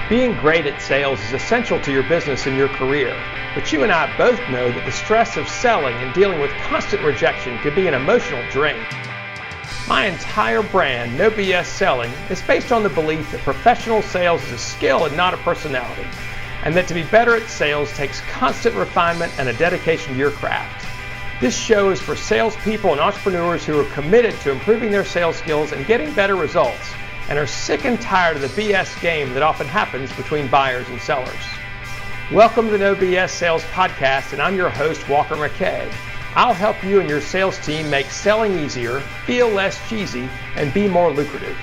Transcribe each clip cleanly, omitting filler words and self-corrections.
Being great at sales is essential to your business and your career, but you and I both know that the stress of selling and dealing with constant rejection can be an emotional drain. My entire brand, No BS Selling, is based on the belief that professional sales is a skill and not a personality, and that to be better at sales takes constant refinement and a dedication to your craft. This show is for salespeople and entrepreneurs who are committed to improving their sales skills and getting better results, and are sick and tired of the BS game that often happens between buyers and sellers. Welcome to the No BS Sales Podcast, and I'm your host, Walker McKay. I'll help you and your sales team make selling easier, feel less cheesy, and be more lucrative.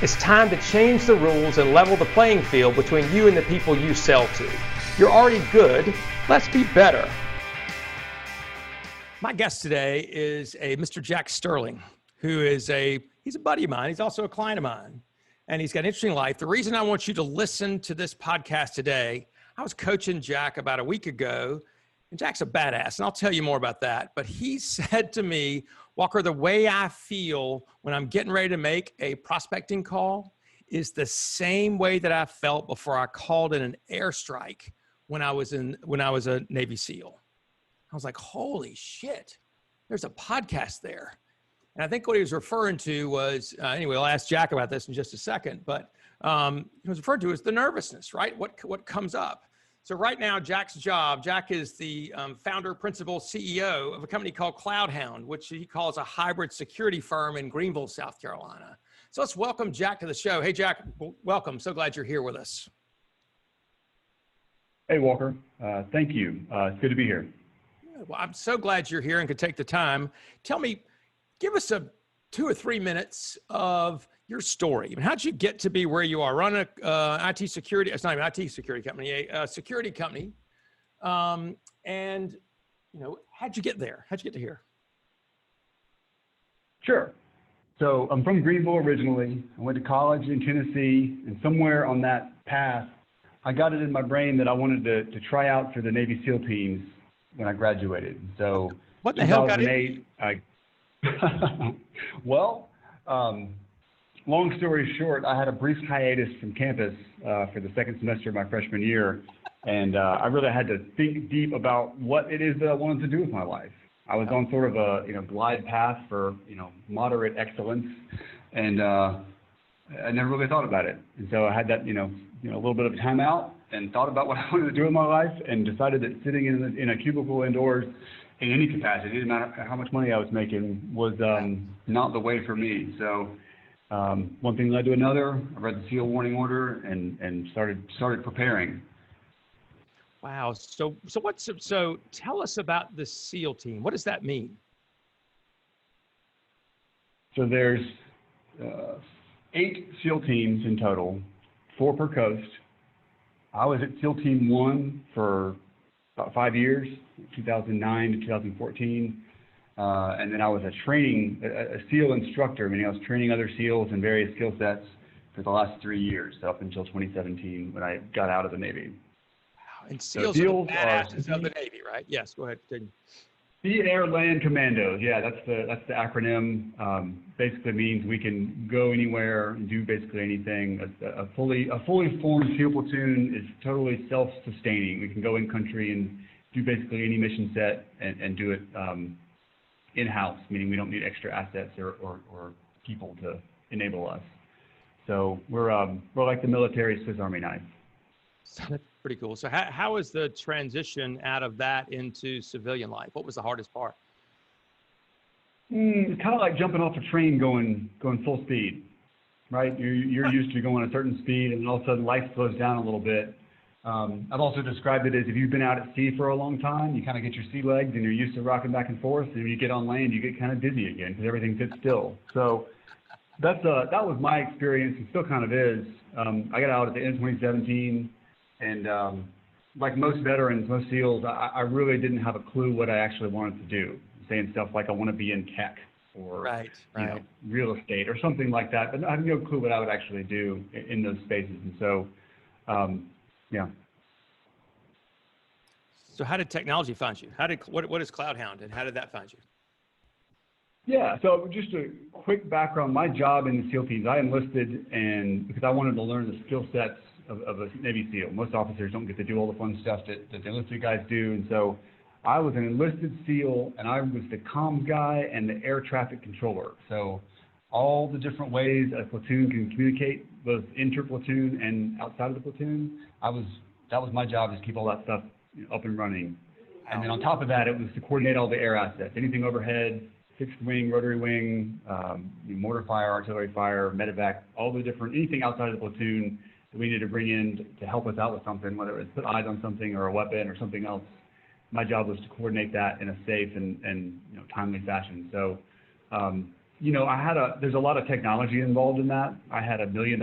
It's time to change the rules and level the playing field between you and the people you sell to. You're already good, let's be better. My guest today is a Mr. Jack Sterling, who is he's a buddy of mine. He's also a client of mine, and he's got an interesting life. The reason I want you to listen to this podcast today, I was coaching Jack about a week ago, and Jack's a badass, and I'll tell you more about that. But he said to me, Walker, the way I feel when I'm getting ready to make a prospecting call is the same way that I felt before I called in an airstrike when I was a Navy SEAL. I was like, holy shit, there's a podcast there. And I think what he was referring to was, anyway, I'll ask Jack about this in just a second, but he was referred to as the nervousness, right? What comes up. So right now, Jack is the founder, principal, CEO of a company called CloudHound, which he calls a hybrid security firm in Greenville, South Carolina. So let's welcome Jack to the show. Hey, Jack, welcome. So glad you're here with us. Hey, Walker. Thank you. It's good to be here. Well, I'm so glad you're here and could take the time. Tell me, give us 2 or 3 minutes of your story. I mean, how'd you get to be where you are? Run a IT security, it's not even an IT security company, a security company. And, you know, how'd you get there? How'd you get to here? Sure. So I'm from Greenville originally. I went to college in Tennessee, and somewhere on that path, I got it in my brain that I wanted to try out for the Navy SEAL teams when I graduated. So what the hell got it? Well, long story short, I had a brief hiatus from campus for the second semester of my freshman year, and I really had to think deep about what it is that I wanted to do with my life. I was on sort of a glide path for moderate excellence, and I never really thought about it. And so I had that a little bit of a timeout and thought about what I wanted to do in my life, and decided that sitting in a cubicle indoors in any capacity, didn't matter how much money I was making, was not the way for me. So one thing led to another. I read the SEAL warning order and started preparing. Wow. So tell us about the SEAL team. What does that mean? So there's 8 SEAL teams in total, 4 per coast. I was at SEAL Team 1 for about 5 years, 2009 to 2014. And then I was a SEAL instructor, meaning I was training other SEALs in various skill sets for the last 3 years, up until 2017 when I got out of the Navy. Wow. And SEAls are the badasses of the Navy, right? Yes, go ahead. Sea, Air, Land Commandos. Yeah, that's the acronym. Basically means we can go anywhere and do basically anything. A fully formed SEAL platoon is totally self-sustaining. We can go in country and do basically any mission set and do it in-house, meaning we don't need extra assets or people to enable us. So we're like the military Swiss Army knife. That's pretty cool. So how was the transition out of that into civilian life? What was the hardest part? It's kind of like jumping off a train going full speed, right? You're used to going a certain speed, and all of a sudden life slows down a little bit. I've also described it as if you've been out at sea for a long time, you kind of get your sea legs and you're used to rocking back and forth, and when you get on land, you get kind of dizzy again because everything sits still. So that was my experience, and still kind of is. I got out at the end of 2017, and like most veterans, most SEALs, I really didn't have a clue what I actually wanted to do. Saying stuff like I want to be in tech or real estate or something like that, but I had no clue what I would actually do in those spaces. And so, yeah. So how did technology find you? What is CloudHound, and how did that find you? Yeah, so just a quick background. My job in the SEAL teams, I enlisted because I wanted to learn the skill sets of a Navy SEAL. Most officers don't get to do all the fun stuff that the enlisted guys do. And so I was an enlisted SEAL, and I was the comm guy and the air traffic controller. So all the different ways a platoon can communicate, both inter-platoon and outside of the platoon, that was my job, is keep all that stuff up and running. And then on top of that, it was to coordinate all the air assets, anything overhead, fixed wing, rotary wing, mortar fire, artillery fire, medevac, all the different, anything outside of the platoon that we needed to bring in to help us out with something, whether it was put eyes on something or a weapon or something else. My job was to coordinate that in a safe and timely fashion. So, there's a lot of technology involved in that. I had $1 million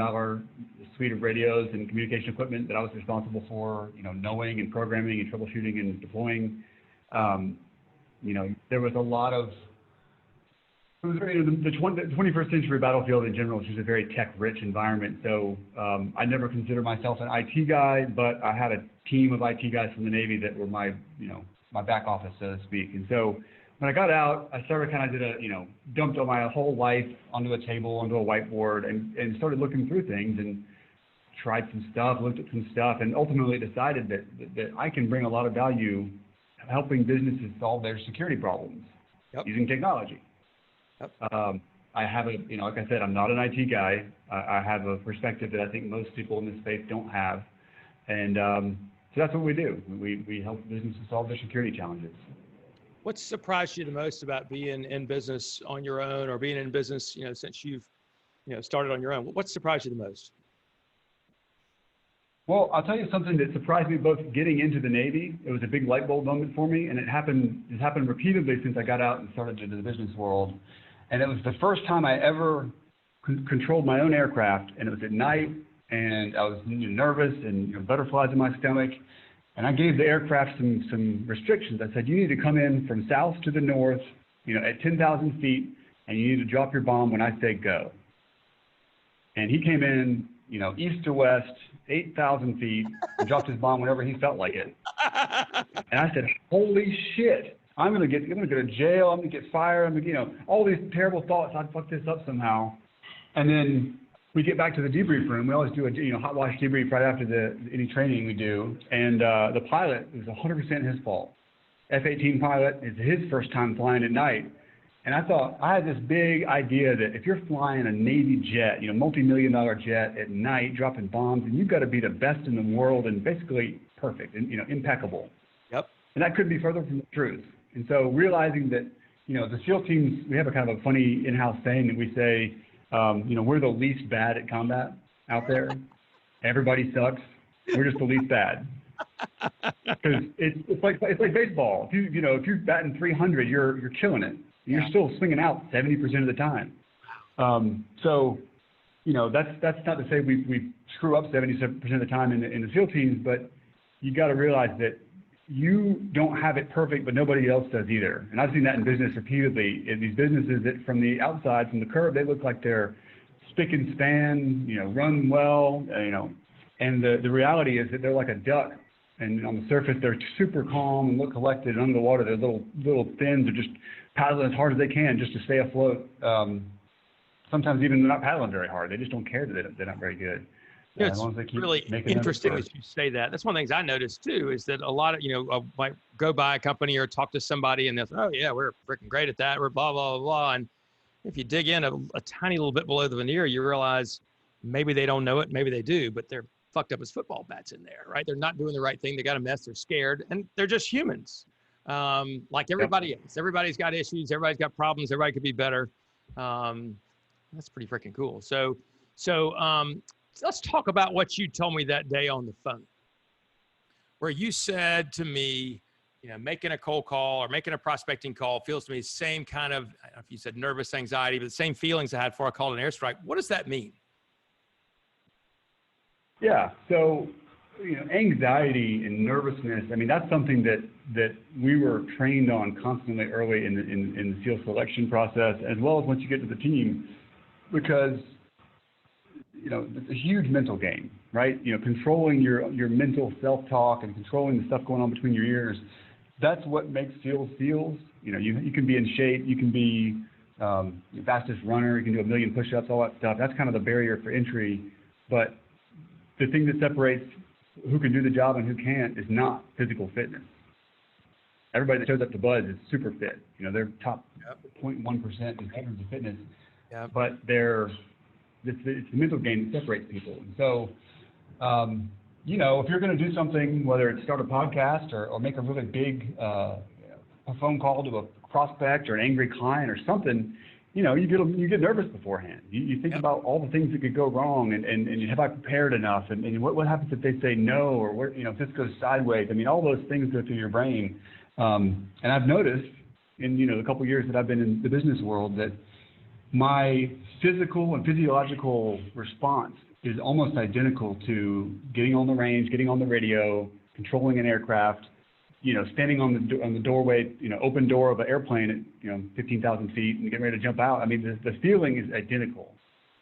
suite of radios and communication equipment that I was responsible for, knowing and programming and troubleshooting and deploying. There was a lot of, the 21st century battlefield in general is just a very tech-rich environment. So I never considered myself an IT guy, but I had a team of IT guys from the Navy that were my back office, so to speak. And so when I got out, I started dumped all my whole life onto a table, onto a whiteboard, and started looking through things and tried some stuff, looked at some stuff, and ultimately decided that I can bring a lot of value helping businesses solve their security problems using technology. Yep. I have like I said, I'm not an IT guy. I have a perspective that I think most people in this space don't have. And so that's what we do. We help businesses solve their security challenges. What surprised you the most about being in business on your own, or being in business, since you've, started on your own? What surprised you the most? Well, I'll tell you something that surprised me both getting into the Navy. It was a big light bulb moment for me, and it's happened repeatedly since I got out and started into the business world. And it was the first time I ever controlled my own aircraft, and it was at night, and I was nervous and butterflies in my stomach. And I gave the aircraft some restrictions. I said, you need to come in from south to the north, at 10,000 feet, and you need to drop your bomb when I say go. And he came in, east to west, 8,000 feet, and dropped his bomb whenever he felt like it. And I said, holy shit, I'm gonna go to jail. I'm gonna get fired. All these terrible thoughts. I'd fuck this up somehow. And then we get back to the debrief room. We always do a hot wash debrief right after any training we do. And the pilot, it was 100% his fault. F-18 pilot, it's his first time flying at night. And I thought, I had this big idea that if you're flying a Navy jet, multi-million-dollar jet at night, dropping bombs, and you've got to be the best in the world and basically perfect and, impeccable. Yep. And that couldn't be further from the truth. And so realizing that, the SEAL teams, we have a kind of a funny in-house saying that we say, we're the least bad at combat out there. Everybody sucks. We're just the least bad. Because it's like baseball. If you're batting 300, you're killing it. You're still swinging out 70% of the time. So that's not to say we screw up 70% of the time in the SEAL teams, but you got to realize that you don't have it perfect, but nobody else does either. And I've seen that in business repeatedly. In these businesses that from the outside, from the curb, they look like they're spick and span, run well, and the reality is that they're like a duck. And on the surface, they're super calm and look collected. And under the water, their little fins are just paddling as hard as they can just to stay afloat. Sometimes even they're not paddling very hard. They just don't care that they're not very good. It's really interesting that you say that. That's one of the things I noticed too, is that a lot of, I might go by a company or talk to somebody and they'll say, oh yeah, we're freaking great at that. We're blah, blah, blah. And if you dig in a tiny little bit below the veneer, you realize maybe they don't know it. Maybe they do, but they're fucked up as football bats in there, right? They're not doing the right thing. They got a mess. They're scared, and they're just humans. Like everybody else. Everybody's got issues. Everybody's got problems. Everybody could be better. That's pretty freaking cool. So let's talk about what you told me that day on the phone, where you said to me, making a cold call or making a prospecting call feels to me the same kind of, I don't know if you said nervous anxiety, but the same feelings I had before I called an airstrike. What does that mean? Yeah. So, anxiety and nervousness, that's something that we were trained on constantly early in the SEAL selection process, as well as once you get to the team, because it's a huge mental game, right? Controlling your mental self-talk and controlling the stuff going on between your ears. That's what makes SEALs SEALs. You can be in shape, you can be the fastest runner, you can do 1 million push-ups, all that stuff. That's kind of the barrier for entry. But the thing that separates who can do the job and who can't is not physical fitness. Everybody that shows up to BUD/S is super fit. You know, they're top 0.1% in terms of fitness, but it's the mental game that separates people. And so, you know, if you're going to do something, whether it's start a podcast or make a really big a phone call to a prospect or an angry client or something, you know, you get nervous beforehand. You think about all the things that could go wrong, and have I prepared enough, and what happens if they say no, or what, you know, if this goes sideways. I mean, all those things go through your brain. And I've noticed in, you know, the couple of years that I've been in the business world that my physical and physiological response is almost identical to getting on the range, getting on the radio, controlling an aircraft, you know, standing on the doorway, you know, open door of an airplane at, you know, 15,000 feet and getting ready to jump out. I mean, the feeling is identical.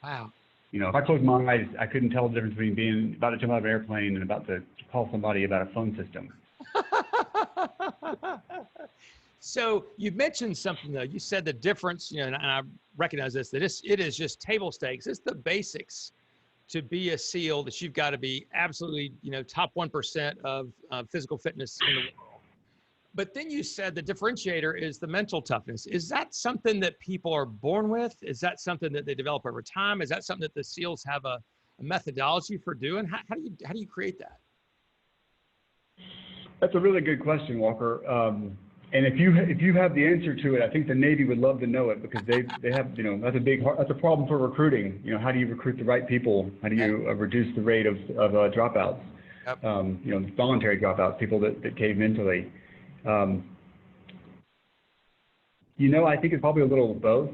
Wow. You know, if I closed my eyes, I couldn't tell the difference between being about to jump out of an airplane and about to call somebody about a phone system. So you mentioned something though. You said the difference, you know, and I recognize this, that it is just table stakes. It's the basics to be a SEAL, that you've got to be absolutely, you know, top 1% of physical fitness in the world. But then you said the differentiator is the mental toughness. Is that something that people are born with? Is that something that they develop over time? Is that something that the SEALs have a methodology for doing? How do you create that? That's a really good question, Walker. And if you have the answer to it, I think the Navy would love to know it, because they have, you know, that's a problem for recruiting. You know, how do you recruit the right people? How do you reduce the rate of dropouts? Yep. You know, voluntary dropouts, people that cave mentally. You know, I think it's probably a little of both.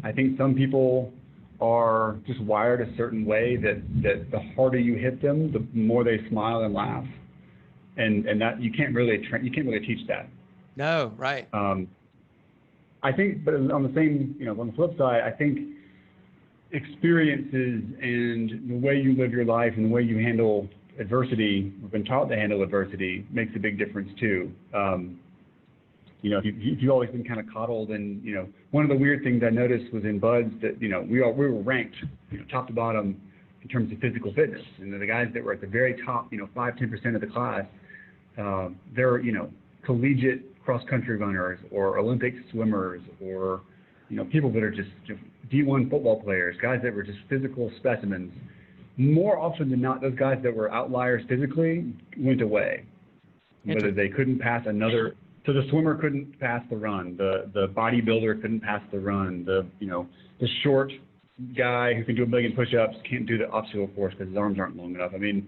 I think some people are just wired a certain way that the harder you hit them, the more they smile and laugh, and that you can't really teach that. No, right. I think, but on the same, you know, on the flip side, I think experiences and the way you live your life and the way you handle adversity, we've been taught to handle adversity, makes a big difference too. You know, if you've always been kind of coddled, and, you know, one of the weird things I noticed was in BUD/S that, you know, we were ranked, you know, top to bottom in terms of physical fitness. And the guys that were at the very top, you know, 5-10% of the class, they're, you know, collegiate cross-country runners or Olympic swimmers, or, you know, people that are just D1 football players, guys that were just physical specimens. More often than not, those guys that were outliers physically went away. Whether they couldn't pass another, so the swimmer couldn't pass the run, the bodybuilder couldn't pass the run, the short guy who can do 1 million push-ups can't do the obstacle course because his arms aren't long enough. I mean,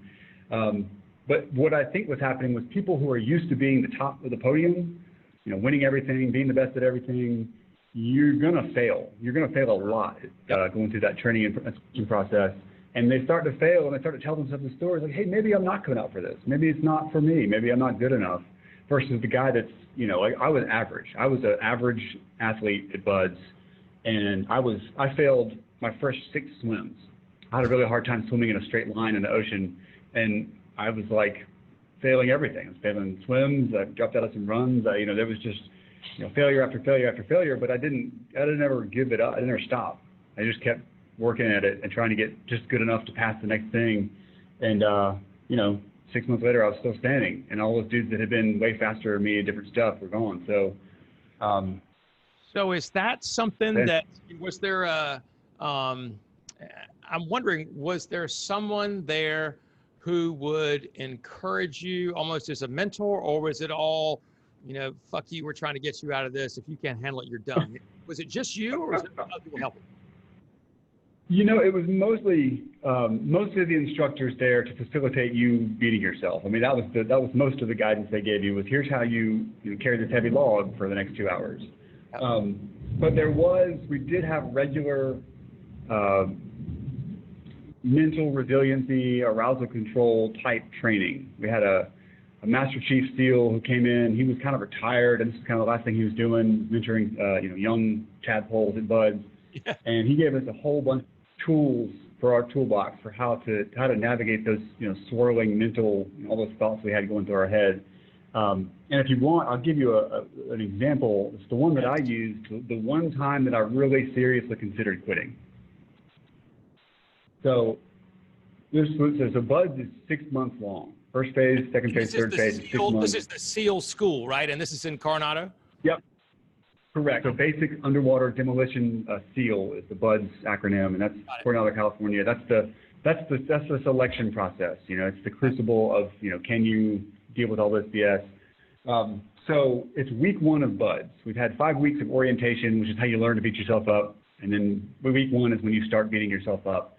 but what I think was happening was people who are used to being the top of the podium, you know, winning everything, being the best at everything, you're gonna fail. You're gonna fail a lot going through that training and process. And they start to fail, and they start to tell themselves the stories like, hey, maybe I'm not coming out for this. Maybe it's not for me. Maybe I'm not good enough. Versus the guy that's, you know, like I was average. I was an average athlete at BUD/S, and I failed my first 6 swims. I had a really hard time swimming in a straight line in the ocean, and I was like failing everything. I was failing swims. I dropped out of some runs. There was just, you know, failure after failure after failure. But I didn't ever give it up. I didn't ever stop. I just kept working at it and trying to get just good enough to pass the next thing. And, you know, 6 months later, I was still standing, and all those dudes that had been way faster than me at different stuff were gone. So, so is that something that, was there I'm wondering, was there someone there who would encourage you almost as a mentor, or was it all, you know, fuck you, we're trying to get you out of this. If you can't handle it, you're done? Was it just you, or was it other people helping? You know, it was mostly the instructors there to facilitate you beating yourself. I mean, that was most of the guidance they gave you, was here's how you carry this heavy log for the next 2 hours. But we did have regular mental resiliency, arousal control type training. We had a Master Chief SEAL who came in. He was kind of retired, and this is kind of the last thing he was doing, mentoring young tadpoles at BUD/S. Yeah. And he gave us a whole bunch of tools for our toolbox for how to navigate those, you know, swirling mental, all those thoughts we had going through our head. And if you want, I'll give you an example. It's the one that I used, the one time that I really seriously considered quitting. So, So BUD/S is 6 months long. First phase, second phase, third phase, 6 months. This is the SEAL school, right? And this is in Coronado? Yep. Correct. So Basic Underwater Demolition SEAL is the BUD/S acronym, and that's Coronado, California. That's the selection process. You know, it's the crucible of, you know, can you deal with all this BS? So it's week 1 of BUD/S. We've had 5 weeks of orientation, which is how you learn to beat yourself up, and then week 1 is when you start beating yourself up.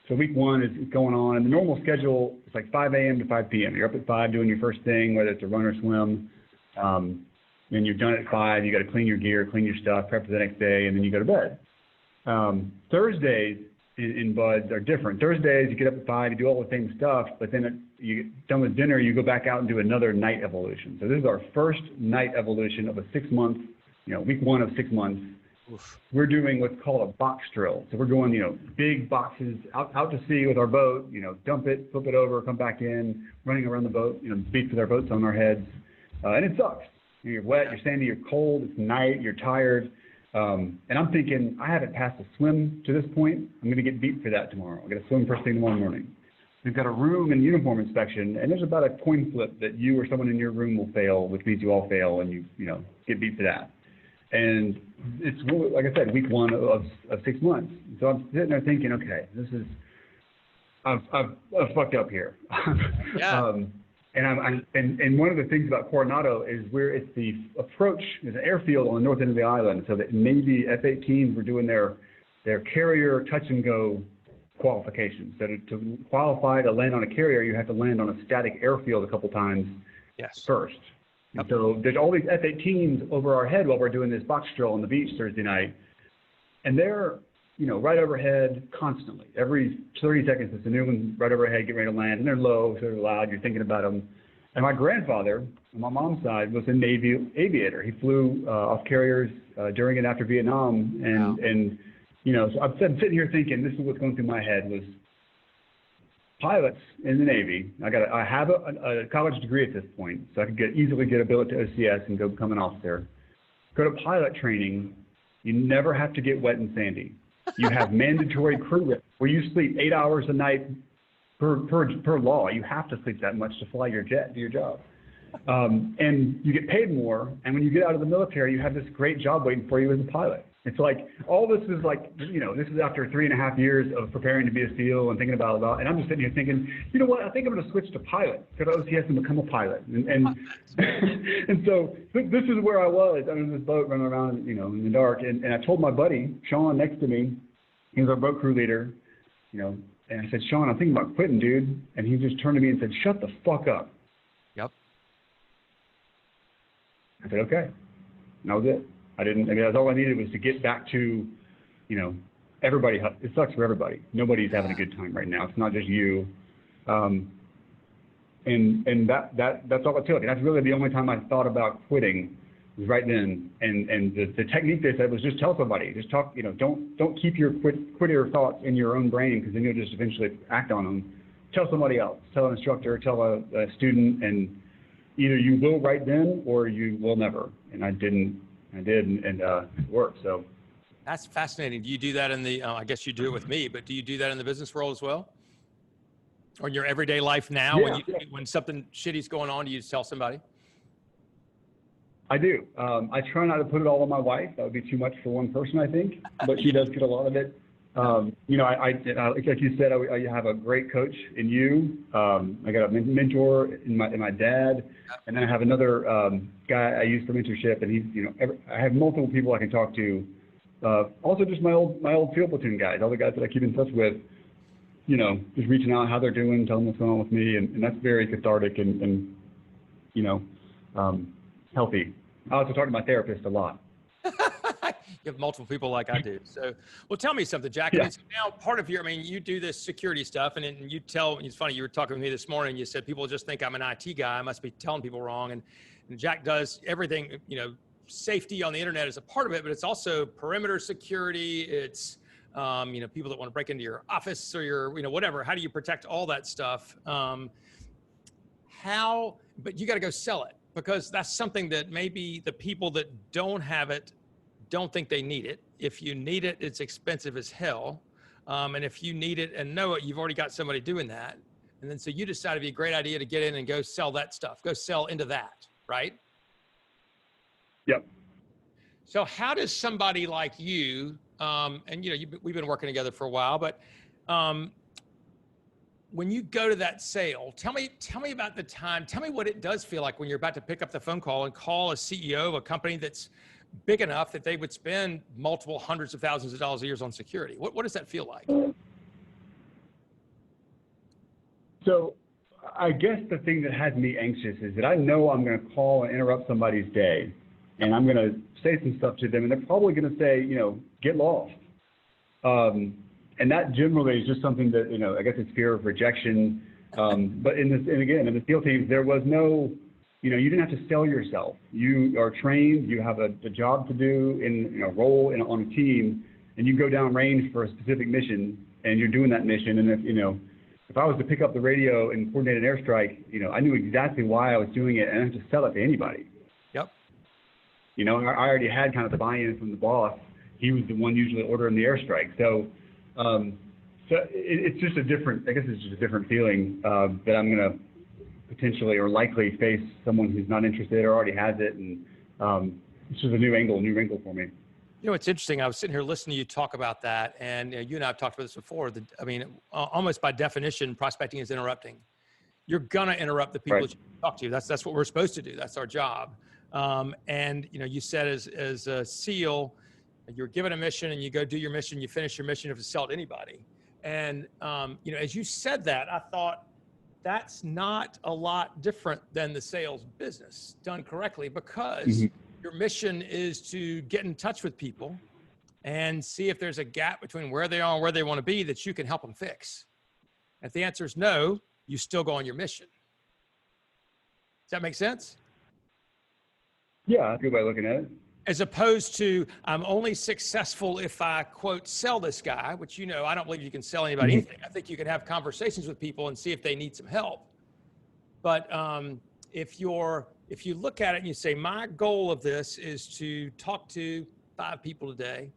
So week 1 is going on, and the normal schedule is like 5 a.m. to 5 p.m. You're up at 5 doing your first thing, whether it's a run or swim. Then you're done at 5. You got to clean your gear, clean your stuff, prep for the next day, and then you go to bed. Thursdays in BUD/S are different. Thursdays, you get up at 5, you do all the same stuff, but then you get done with dinner, you go back out and do another night evolution. So this is our first night evolution of a 6-month, you know, week 1 of 6 months. Oof. We're doing what's called a box drill. So we're going, you know, big boxes out to sea with our boat, you know, dump it, flip it over, come back in, running around the boat, you know, beats with our boats on our heads. And it sucks. You're wet, you're sandy, you're cold, it's night, you're tired. And I'm thinking, I haven't passed a swim to this point. I'm going to get beat for that tomorrow. I'm going to swim first thing tomorrow morning. We've got a room and uniform inspection, and there's about a coin flip that you or someone in your room will fail, which means you all fail, and you know, get beat for that. And it's, like I said, week 1 of 6 months. So I'm sitting there thinking, okay, this is, I've fucked up here. Yeah. And one of the things about Coronado is where it's the approach, there's an airfield on the north end of the island, so that Navy F-18s were doing their carrier touch and go qualifications. So to qualify to land on a carrier, you have to land on a static airfield a couple times first. And so there's all these F-18s over our head while we're doing this box drill on the beach Thursday night, and they're, you know, right overhead constantly. Every 30 seconds, there's a new one right overhead, getting ready to land, and they're low, so they're loud. You're thinking about them. And my grandfather, on my mom's side, was a Navy aviator. He flew off carriers during and after Vietnam, and you know, so I'm sitting here thinking, this is what's going through my head was pilots in the Navy. I have a college degree at this point, so I could easily get a billet to OCS and go become an officer. Go to pilot training. You never have to get wet and sandy. You have mandatory crew rest where you sleep 8 hours a night per law. You have to sleep that much to fly your jet, do your job. And you get paid more. And when you get out of the military, you have this great job waiting for you as a pilot. It's like, all this is like, you know, this is after 3.5 years of preparing to be a SEAL and thinking about it. And I'm just sitting here thinking, you know what, I think I'm going to switch to pilot, go to OCS and become a pilot. And so this is where I was under this boat running around, you know, in the dark. And I told my buddy, Sean, next to me, he was our boat crew leader, you know, and I said, Sean, I'm thinking about quitting, dude. And he just turned to me and said, shut the fuck up. Yep. I said, okay. And that was it. That's all I needed was to get back to, you know, everybody. It sucks for everybody. Nobody's having a good time right now. It's not just you. And that's all it took. And that's really the only time I thought about quitting was right then. And the technique they said was just tell somebody. Just talk, you know, don't keep your quitter thoughts in your own brain, because then you'll just eventually act on them. Tell somebody else. Tell an instructor, tell a student, and either you will right then or you will never. And I did, and it worked. So that's fascinating. Do you do that in the? I guess you do it with me, but do you do that in the business world as well, or in your everyday life now? Yeah, when something shitty's going on, do you just tell somebody? I do. I try not to put it all on my wife. That would be too much for one person, I think. But she does get a lot of it. You know, like you said, I have a great coach in you. I got a mentor in my dad, and then I have another guy I use for mentorship. And he's, you know, I have multiple people I can talk to. Also, just my old field platoon guys, all the guys that I keep in touch with. You know, just reaching out how they're doing, telling them what's going on with me, and that's very cathartic and you know, healthy. I also talk to my therapist a lot. You have multiple people like I do. So, well, tell me something, Jack. Yeah. I mean, so now part of your, I mean, you do this security stuff, and you tell, it's funny, you were talking with me this morning, you said people just think I'm an IT guy. I must be telling people wrong. And Jack does everything, you know, safety on the internet is a part of it, but it's also perimeter security. It's, you know, people that want to break into your office or your, you know, whatever. How do you protect all that stuff? But you got to go sell it, because that's something that maybe the people that don't have it don't think they need it. If you need it, it's expensive as hell. And if you need it and know it, you've already got somebody doing that. And then so you decide it'd be a great idea to get in and go sell that stuff, go sell into that, right? Yep. So how does somebody like you, and we've been working together for a while, but when you go to that sale, tell me about the time, tell me what it does feel like when you're about to pick up the phone call and call a CEO of a company that's big enough that they would spend multiple hundreds of thousands of dollars a year on security. What does that feel like? So I guess the thing that has me anxious is that I know I'm going to call and interrupt somebody's day, and I'm going to say some stuff to them, and they're probably going to say, get lost. And that generally is just something that, I guess it's fear of rejection. But in the SEAL teams, there was no, you didn't have to sell yourself. You are trained, you have a job to do in a role on a team, and you go down range for a specific mission, and you're doing that mission. And if I was to pick up the radio and coordinate an airstrike, I knew exactly why I was doing it, and I didn't have to sell it to anybody. Yep. I already had kind of the buy-in from the boss. He was the one usually ordering the airstrike. So it's just a different feeling that I'm going to potentially or likely face someone who's not interested or already has it. And it's just a new wrinkle for me. It's interesting. I was sitting here listening to you talk about that, and you and I have talked about this before. Almost by definition, prospecting is interrupting. You're gonna interrupt the people right. that you talk to. That's what we're supposed to do. That's our job. You said as a SEAL, you're given a mission and you go do your mission. You finish your mission. You have to sell to anybody. And as you said that, I thought that's not a lot different than the sales business done correctly, because your mission is to get in touch with people and see if there's a gap between where they are and where they want to be that you can help them fix. If the answer is no, you still go on your mission. Does that make sense? Yeah, that's a good way of looking at it. As opposed to, I'm only successful if I, quote, sell this guy, which, I don't believe you can sell anybody anything. I think you can have conversations with people and see if they need some help. But if you look at it and you say, my goal of this is to talk to 5 people today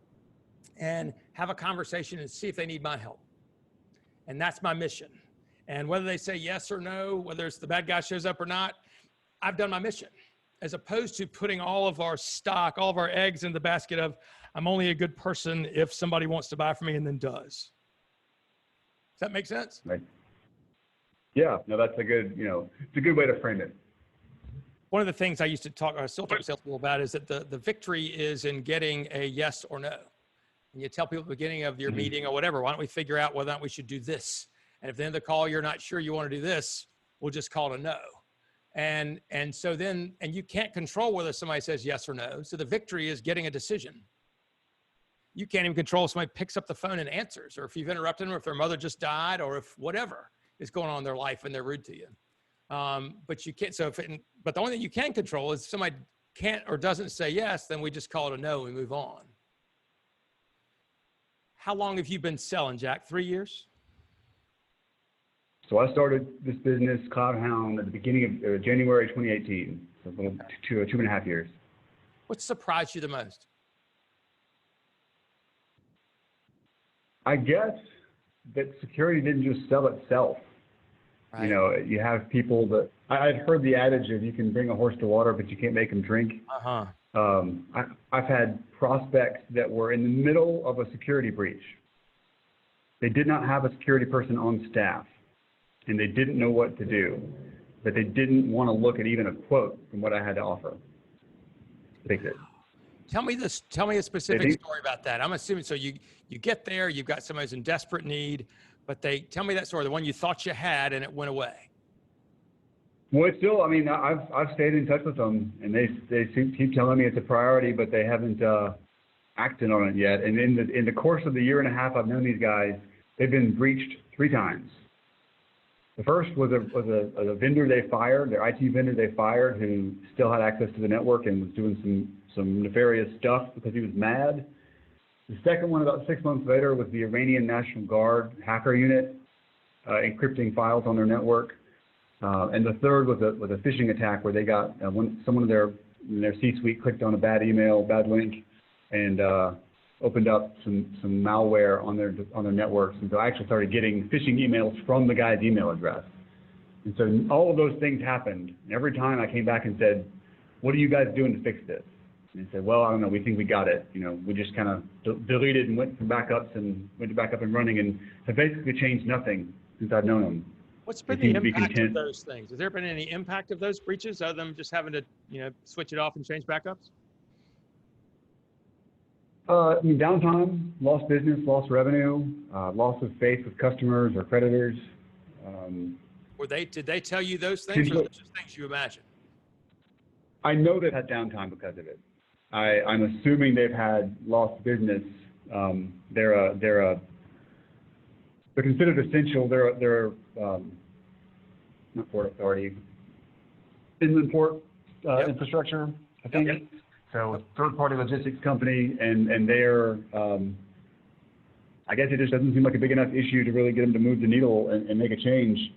and have a conversation and see if they need my help. And that's my mission. And whether they say yes or no, whether it's the bad guy shows up or not, I've done my mission. As opposed to putting all of our stock, all of our eggs in the basket of, I'm only a good person if somebody wants to buy from me and then does. Does that make sense? Right. Yeah, no, that's a good, it's a good way to frame it. One of the things I still talk to salespeople about is that the victory is in getting a yes or no. And you tell people at the beginning of your meeting or whatever, why don't we figure out whether or not we should do this? And if at the end of the call, you're not sure you want to do this, we'll just call it a no. And so then, and you can't control whether somebody says yes or no. So the victory is getting a decision. You can't even control if somebody picks up the phone and answers, or if you've interrupted them, or if their mother just died, or if whatever is going on in their life and they're rude to you. But you can't, but the only thing you can control is if somebody can't or doesn't say yes, then we just call it a no and we move on. How long have you been selling, Jack? 3 years? So I started this business, CloudHound, at the beginning of January 2018, so 2.5 years. What surprised you the most? I guess that security didn't just sell itself. Right. You have people that, I'd heard the adage of you can bring a horse to water, but you can't make him drink. I've had prospects that were in the middle of a security breach. They did not have a security person on staff, and they didn't know what to do, but they didn't want to look at even a quote from what I had to offer to fix it. Tell me a specific story about that. I'm assuming, so you get there, you've got somebody who's in desperate need, but tell me that story, the one you thought you had and it went away. Well, it's still, I've stayed in touch with them, and they keep telling me it's a priority, but they haven't acted on it yet. And in the course of the 1.5 years I've known these guys, they've been breached 3 times. The first was a vendor they fired, their IT vendor they fired, who still had access to the network and was doing some nefarious stuff because he was mad. The second one, about 6 months later, was the Iranian National Guard hacker unit encrypting files on their network. And the third was a phishing attack where they got someone in their C-suite clicked on a bad email, bad link, and opened up some malware on their networks. And so I actually started getting phishing emails from the guy's email address. And so all of those things happened. And every time I came back and said, what are you guys doing to fix this? And they said, well, I don't know, we think we got it. We just kind of deleted and went to backups and went to back up and running, and have basically changed nothing since I've known them. What's been the impact of those things? Has there been any impact of those breaches other than just having to, switch it off and change backups? Downtime, lost business, lost revenue, loss of faith with customers or creditors. Did they tell you those things, or just things you imagine? I know they've had downtime because of it. I'm assuming they've had lost business. They're considered essential. They're not Port Authority, inland port infrastructure, I think. Yep. So third-party logistics company, and they're, I guess it just doesn't seem like a big enough issue to really get them to move the needle and make a change.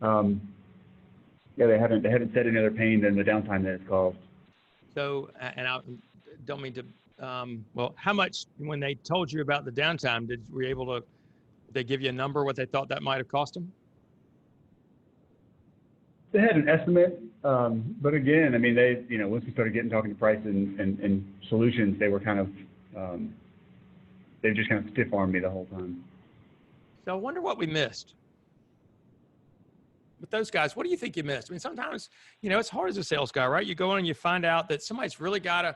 They haven't said any other pain than the downtime that it's caused. So, and I don't mean to, how much, when they told you about the downtime, were you able to, they give you a number, what they thought that might have cost them? They had an estimate, but again, they, once we started talking to price and solutions, they were kind of, they just kind of stiff-armed me the whole time. So I wonder what we missed with those guys. What do you think you missed? Sometimes, it's hard as a sales guy, right? You go in and you find out that somebody's really got a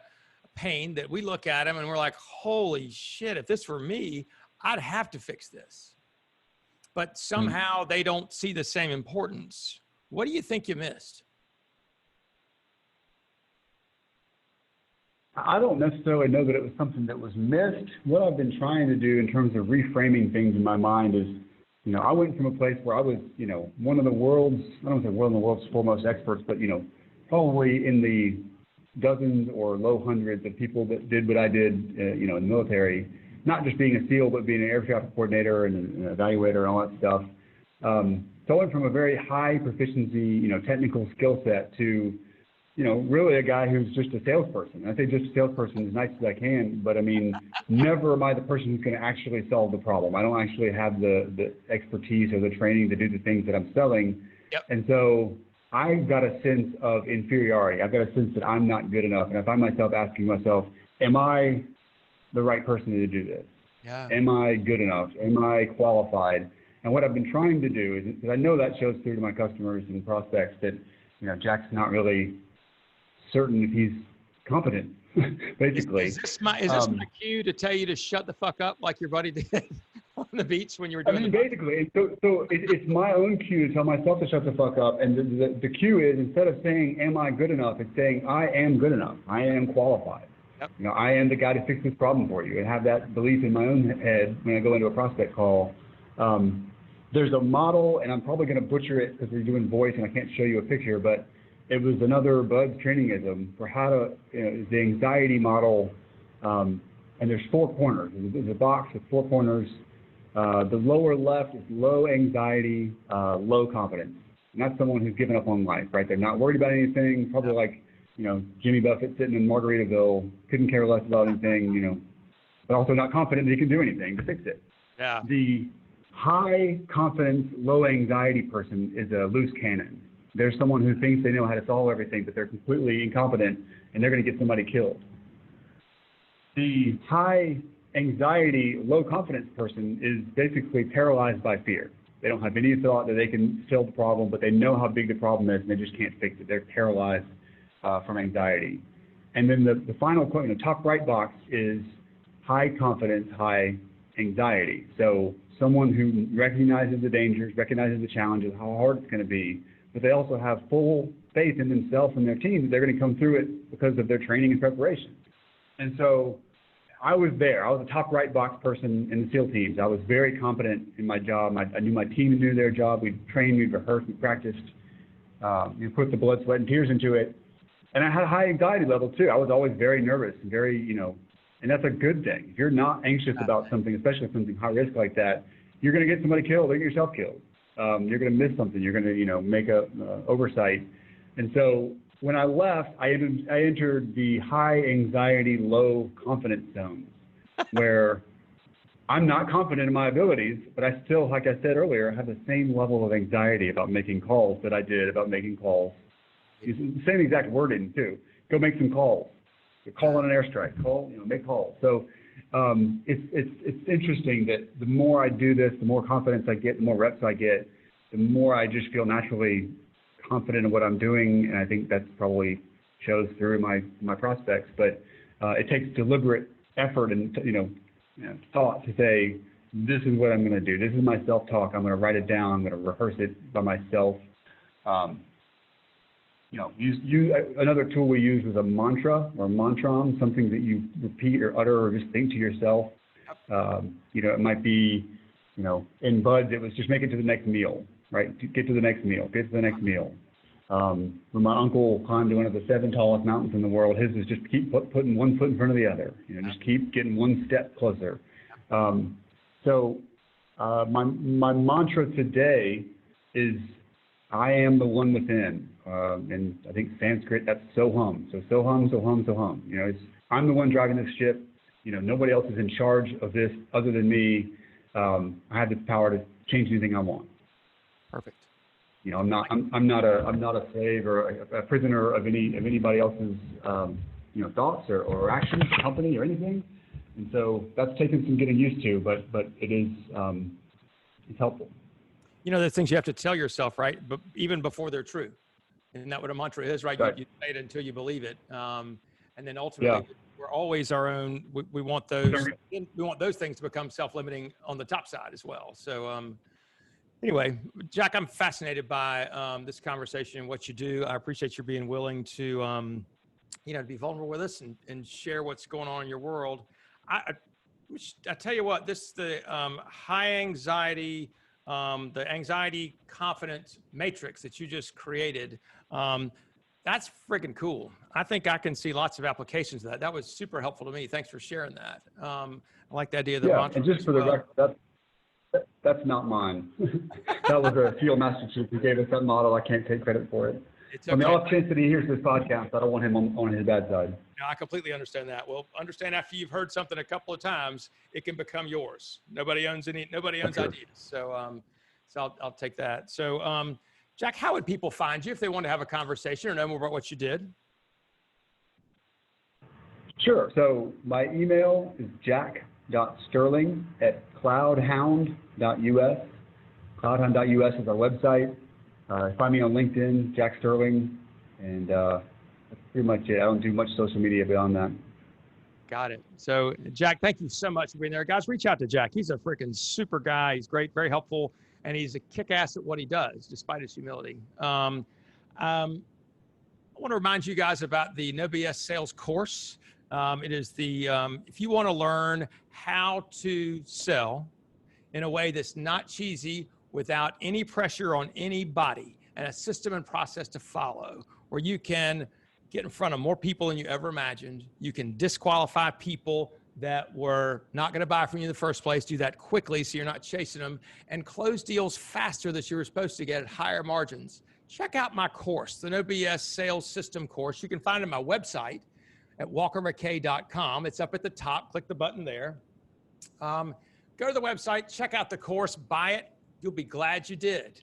pain that we look at them and we're like, holy shit, if this were me, I'd have to fix this. But somehow they don't see the same importance. What do you think you missed? I don't necessarily know that it was something that was missed. What I've been trying to do in terms of reframing things in my mind is, I went from a place where I was, one of the world's, I don't say one of the world's foremost experts, but, probably in the dozens or low hundreds of people that did what I did, in the military, not just being a SEAL, but being an air traffic coordinator and an evaluator and all that stuff. So I went from a very high proficiency, technical skill set to, really a guy who's just a salesperson. I say just a salesperson as nice as I can, but never am I the person who's going to actually solve the problem. I don't actually have the expertise or the training to do the things that I'm selling. Yep. And so I've got a sense of inferiority. I've got a sense that I'm not good enough. And I find myself asking myself, am I the right person to do this? Yeah. Am I good enough? Am I qualified? And what I've been trying to do is, because I know that shows through to my customers and prospects that, Jack's not really certain if he's competent, basically. Is this my cue to tell you to shut the fuck up like your buddy did on the beach when you were doing basically. So it's my own cue to tell myself to shut the fuck up. And the cue is, instead of saying, am I good enough, it's saying, I am good enough. I am qualified. Yep. I am the guy to fix this problem for you, and have that belief in my own head when I go into a prospect call. There's a model, and I'm probably going to butcher it because we're doing voice and I can't show you a picture, but it was another Bud's trainingism for how to, the anxiety model, and there's 4 corners. There's a box with 4 corners. The lower left is low anxiety, low confidence. And that's someone who's given up on life, right? They're not worried about anything, probably like, Jimmy Buffett sitting in Margaritaville, couldn't care less about anything, but also not confident that he can do anything to fix it. Yeah. The high confidence, low anxiety person is a loose cannon. There's someone who thinks they know how to solve everything, but they're completely incompetent, and they're going to get somebody killed. The high anxiety, low confidence person is basically paralyzed by fear. They don't have any thought that they can solve the problem, but they know how big the problem is, and they just can't fix it. They're paralyzed from anxiety. And then the final quote in the top right box is high confidence, high anxiety. So someone who recognizes the dangers, recognizes the challenges, how hard it's going to be, but they also have full faith in themselves and their team that they're going to come through it because of their training and preparation. And so I was there. I was a top right box person in the SEAL teams. I was very confident in my job. I knew my team knew their job. We trained, we rehearsed, we practiced. You put the blood, sweat, and tears into it. And I had a high anxiety level too. I was always very nervous and very, and that's a good thing. If you're not anxious about something, especially something high risk like that, you're going to get somebody killed or get yourself killed. You're going to miss something. You're going to, make a oversight. And so when I left, I entered the high anxiety, low confidence zone. where I'm not confident in my abilities, but I still, like I said earlier, have the same level of anxiety about making calls that I did about making calls. Using the same exact wording too. Go make some calls. Call on an airstrike. Call, make calls. So it's interesting that the more I do this, the more confidence I get, the more reps I get, the more I just feel naturally confident in what I'm doing, and I think that's probably shows through my prospects. But it takes deliberate effort and thought to say, this is what I'm going to do. This is my self-talk. I'm going to write it down. I'm going to rehearse it by myself. Another tool we use is a mantra or mantram, something that you repeat or utter or just think to yourself. It might be, in Buds, it was just make it to the next meal, right? Get to the next meal, get to the next meal. When my uncle climbed one of the 7 tallest mountains in the world, his was just keep putting one foot in front of the other, just keep getting one step closer. So my mantra today is, I am the one within. And I think Sanskrit, that's Soham. So Soham, Soham, Soham. I'm the one driving this ship. Nobody else is in charge of this other than me. I have the power to change anything I want. Perfect. I'm not a slave or a prisoner of anybody else's thoughts or actions, company or anything. And so that's taken some getting used to, but it is it's helpful. The things you have to tell yourself, right? But even before they're true. Isn't that what a mantra is, right? You say it until you believe it. And then ultimately, we're always our own. We want those things to become self-limiting on the top side as well. So anyway, Jack, I'm fascinated by this conversation and what you do. I appreciate you being willing to, to be vulnerable with us and share what's going on in your world. I tell you what, the high anxiety, the anxiety confidence matrix that you just created, that's freaking cool. I think I can see lots of applications of that. That was super helpful to me. Thanks for sharing that. I like the idea of the mantra. And just for the record, that's not mine. That was a Field Master Chief who gave us that model. I can't take credit for it. It's okay. On the off chance that he hears this podcast, I don't want him on his bad side. No, I completely understand that. Well, understand after you've heard something a couple of times, it can become yours. Nobody owns ideas. So I'll take that. So, Jack, how would people find you if they want to have a conversation or know more about what you did? Sure. So my email is jack.sterling@cloudhound.us. Cloudhound.us is our website. Find me on LinkedIn, Jack Sterling, and that's pretty much it. I don't do much social media beyond that. Got it. So, Jack, thank you so much for being there. Guys, reach out to Jack. He's a freaking super guy. He's great, very helpful. And he's a kick-ass at what he does, despite his humility. I want to remind you guys about the No BS Sales course. It is if you want to learn how to sell in a way that's not cheesy, without any pressure on anybody, and a system and process to follow, where you can get in front of more people than you ever imagined. You can disqualify people that were not going to buy from you in the first place, do that quickly so you're not chasing them, and close deals faster that you were supposed to get at higher margins. Check out my course, the No BS Sales System course. You can find it on my website at walkermckay.com. It's up at the top. Click the button there. Go to the website, check out the course, buy it. You'll be glad you did.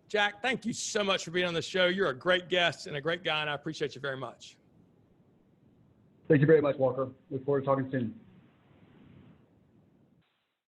Jack, thank you so much for being on the show. You're a great guest and a great guy, and I appreciate you very much. Thank you very much, Walker. Look forward to talking soon.